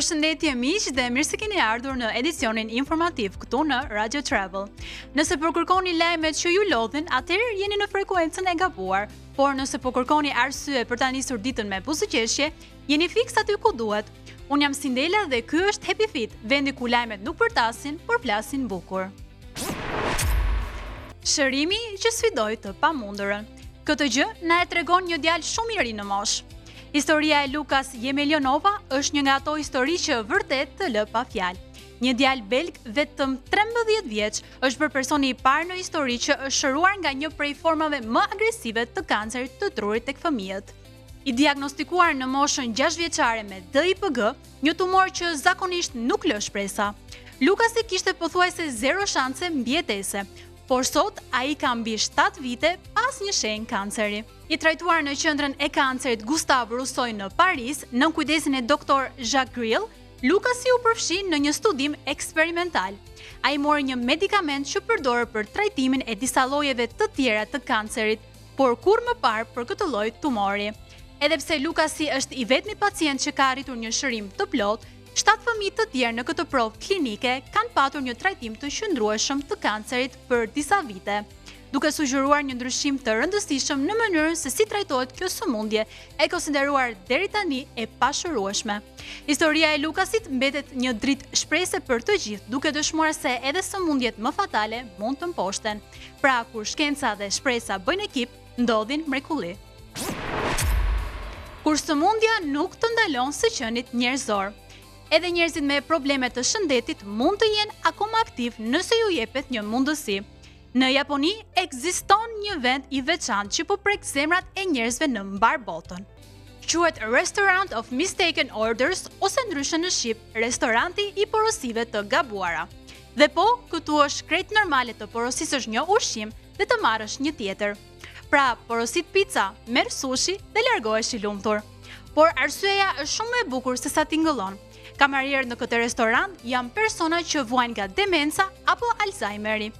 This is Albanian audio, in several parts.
Përshëndetje miq dhe mirë se keni ardhur në edicionin informativ këtu në Radio Travel. Nëse po kërkoni lajmet që ju lodhin, atëherë jeni në frekuencën e gabuar. Por nëse po kërkoni arsye për ta nisur ditën me buzëqeshje, jeni fiks aty ku duhet. Unë jam Sindela dhe ky është Happy Fit, vendi ku lajmet nuk përtasin, por flasin bukur. Shërimi që sfidoi të pamundurën. Këtë gjë na e tregon një djalë shumë i ri në moshë. Historia e Lukas Yemelionova është një nga ato histori që vërtet të lë pa fjalë. Një djalë belg vetëm 13 vjeç është bërë personi i parë në histori që është shëruar nga një prej formave më agresive të kancerit të trurit tek fëmijët. I diagnostikuar në moshën 6 vjeçare me DIPG, një tumor që zakonisht nuk lë shpresa. Lukasi kishte pothuajse 0 shanse mbjetese, por sot ai ka mbi 7 vite pas një shenjë kanceri. I trajtuar në qendrën e kancerit Gustave Roussy në Paris, në kujdesin e doktor Jacques Grill, Lukasi u përfshi në një studim eksperimental. Ai mori një medikament që përdoret për trajtimin e disa llojeve të tjera të kancerit, por kur më parë për këtë lloj tumori. Edhe pse Lukasi është i vetmi pacient që ka arritur një shërim të plotë, 7 fëmijë të tjerë në këtë provë klinike kanë patur një trajtim të qëndrueshëm të kancerit për disa vite, duke sugjeruar një ndryshim të rëndësishëm në mënyrën se si trajtohet kjo sëmundje, e konsideruar deri tani e pashërueshme. Historia e Lukasit mbetet një dritë shprese për të gjithë, duke dëshmuar se edhe sëmundjet më fatale mund të mposhten. Pra, kur shkenca dhe shpresa bëjnë ekip, ndodhin mrekulli. Kur sëmundja nuk të ndalon së qenit njerëzor. Edhe njerëzit me probleme të shëndetit mund të jenë akoma aktiv nëse ju jepet një mundësi. Në Japoni ekziston një vend i veçantë që po prek zemrat e njerëzve në mbar botën. Quhet Restaurant of Mistaken Orders ose ndryshe në shqip, restoranti i porosive të gabuara. Dhe po, këtu është krejt normale të porosisësh një ushqim dhe të marrësh një tjetër. Pra, porosit pica, merr sushi dhe largohesh i lumtur. Por arsyeja është shumë më e bukur se sa tingëllon. Kamarierët në këtë restorant janë persona që vuajnë nga demenca apo Alzheimeri.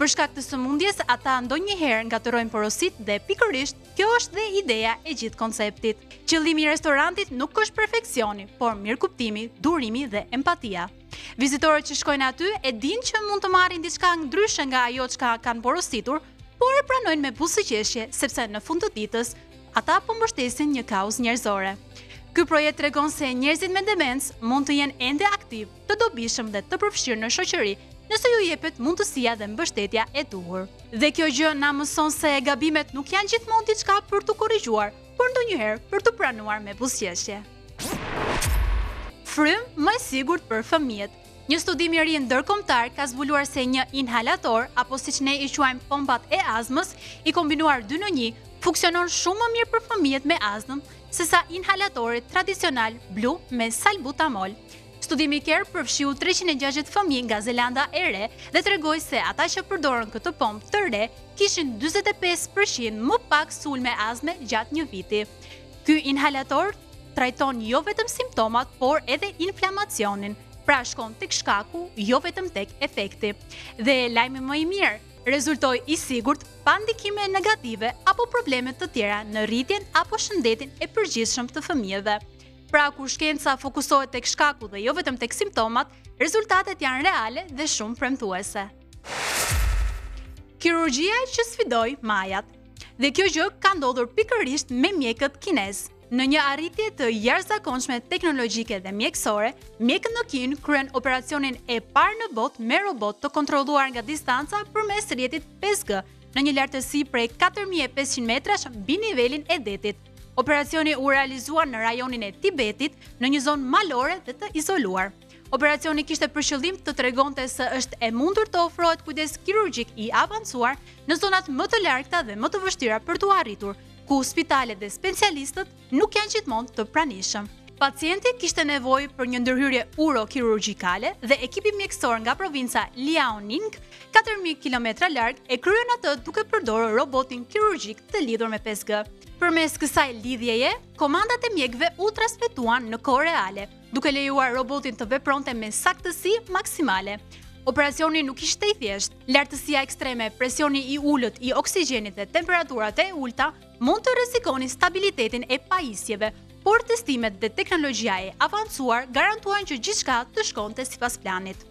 Për shkak të sëmundjes, ata ndonjëherë ngatërojnë porosit dhe pikërisht kjo është dhe ideja e gjithë konceptit. Qëllimi i restorantit nuk është perfeksioni, por mirëkuptimi, durimi dhe empatia. Vizitorët që shkojnë aty e dinë që mund të marrin diçka ndryshe nga ajo çka kanë porositur, por e pranojnë me buzëqeshje sepse në fund të ditës ata po mbështesin një kauzë njerëzore. Ky projekt tregon se njerëzit me demencë mund të jenë ende aktiv, të dobishëm dhe të përfshirë në shoqëri, nëse ju jepet mundësia dhe mbështetja e duhur. Dhe kjo gjë na mëson se gabimet nuk janë gjithmonë diçka për të korrigjuar, por ndonjëherë për të pranuar me buzëqeshje. Frymë më e sigurt për fëmijët. Një studim i ri ndërkombëtar ka zbuluar se një inhalator, apo siç ne i quajmë pompat e azmës, i kombinuar 2 në 1, funksionon shumë më mirë për fëmijët me azmë sesa inhalatorit tradicional blu me salbutamol. Studimi i kerr përfshiu 360 fëmijë nga Zelanda e Re dhe tregoi se ata që përdorën këtë pompë të re kishin 45% më pak sulme azme gjatë një viti. Ky inhalator trajton jo vetëm simptomat, por edhe inflamacionin. Pra shkon tek shkaku, jo vetëm tek efekti. Dhe lajmi më i mirë, rezultoi i sigurt pa ndikime negative apo probleme të tjera në rritjen apo shëndetin e përgjithshëm të fëmijëve. Pra, kur shkenca fokusohet tek shkaku dhe jo vetëm tek simptomat, rezultatet janë reale dhe shumë premtuese. Kirurgjia që sfidoi majat. Dhe kjo gjë ka ndodhur pikërisht me mjekët kinez. Në një arritje të jashtëzakonshme teknologjike dhe mjekësore, mjekët në Kinë kryen operacionin e parë në botë me robot të kontrolluar nga distanca përmes rrjetit 5G në një lartësi prej 4500 metrash mbi nivelin e detit. Operacioni u realizua në rajonin e Tibetit, në një zonë malore dhe të izoluar. Operacioni kishte për qëllim të tregonte se është e mundur të ofrohet kujdes kirurgjik i avancuar në zonat më të largëta dhe më të vështira për t'u arritur, ku spitalet dhe specialistët nuk janë gjithmonë të pranishëm. Pacienti kishte nevojë për një ndërhyrje urokirurgjikale dhe ekipi mjekësor nga provinca Liaoning, 4000 km larg, e kryen atë duke përdorur robotin kirurgjik të lidhur me 5G. Përmes kësaj lidhjeje, komandat e mjekëve u transmetuan në kohë reale, duke lejuar robotin të vepronte me saktësi maksimale. Operacioni nuk ishte i thjeshtë. Lartësia ekstreme, presioni i ulët i oksigjenit dhe temperaturat e ulta mund të rrezikonin stabilitetin e pajisjeve, por testimet dhe teknologjia e avancuar garantuan që gjithçka të shkonte sipas planit.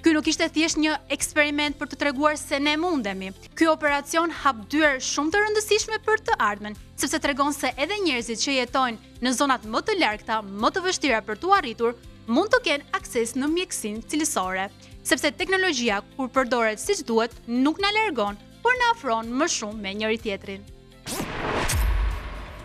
Ky nuk ishte thjesht një eksperiment për të treguar se ne mundemi. Ky operacion hap dyer shumë të rëndësishme për të ardhmen, sepse tregon se edhe njerëzit që jetojnë në zonat më të largta, më të vështira për t'u arritur, mund të kenë akses në mjekësinë cilësore, sepse teknologjia kur përdoret siç duhet nuk na largon, por na afron më shumë me njëri tjetrin.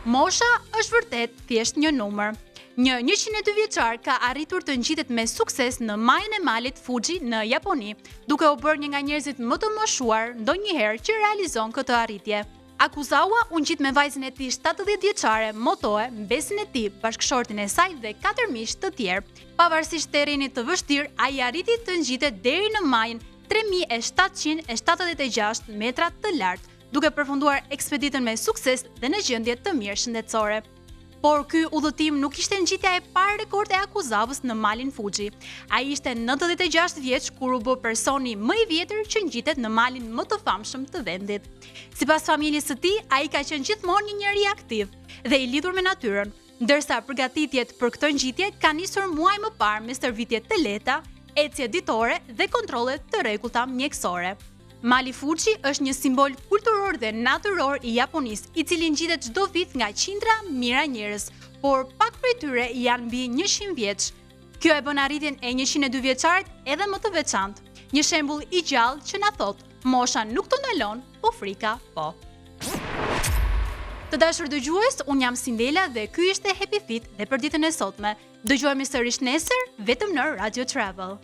Mosha është vërtet thjesht një numër. Një 102 vjeçar ka arritur të ngjitet me sukses në majën e malit Fuji në Japoni, duke u bërë një nga njerëzit më të moshuar ndonjëherë që realizon këtë arritje. Akuzawa u ngjit me vajzën e tij 70 vjeçare Motoe, mbesin e tij, bashkëshortin e saj dhe 4 miq të tjerë. Pavarësisht terrenit të vështirë, ai arriti të ngjitet deri në majën 3776 metra të lartë, duke përfunduar ekspeditën me sukses dhe në gjendje të mirë shëndetësore. Por ky udhëtim nuk ishte ngjitja e parë rekord e Akuzavës në malin Fuji. Ai ishte 96 vjeç kur u bë personi më i vjetër që ngjitet në malin më të famshëm të vendit. Sipas familjes së tij, ai ka qenë gjithmonë një njeri aktiv dhe i lidhur me natyrën, ndërsa përgatitjet për këtë ngjitje kanë nisur muaj më parë me stërvitje të lehta, ecje ditore dhe kontrolle të rregullta mjekësore. Mali Fuji është një simbol kulturor dhe natyror i Japonisë, i cili ngjitet çdo vit nga qindra mijëra njerëz, por pak prej tyre janë mbi 100 vjeç. Kjo e bën arritjen e 102 vjeçarit edhe më të veçantë, një shembull i gjallë që na thot, mosha nuk të ndalon, po frika po. Të dashur dëgjues, unë jam Sindela dhe ky ishte Happy Fit dhe për ditën e sotme. Dëgjohemi sërish nesër vetëm në Radio Travel.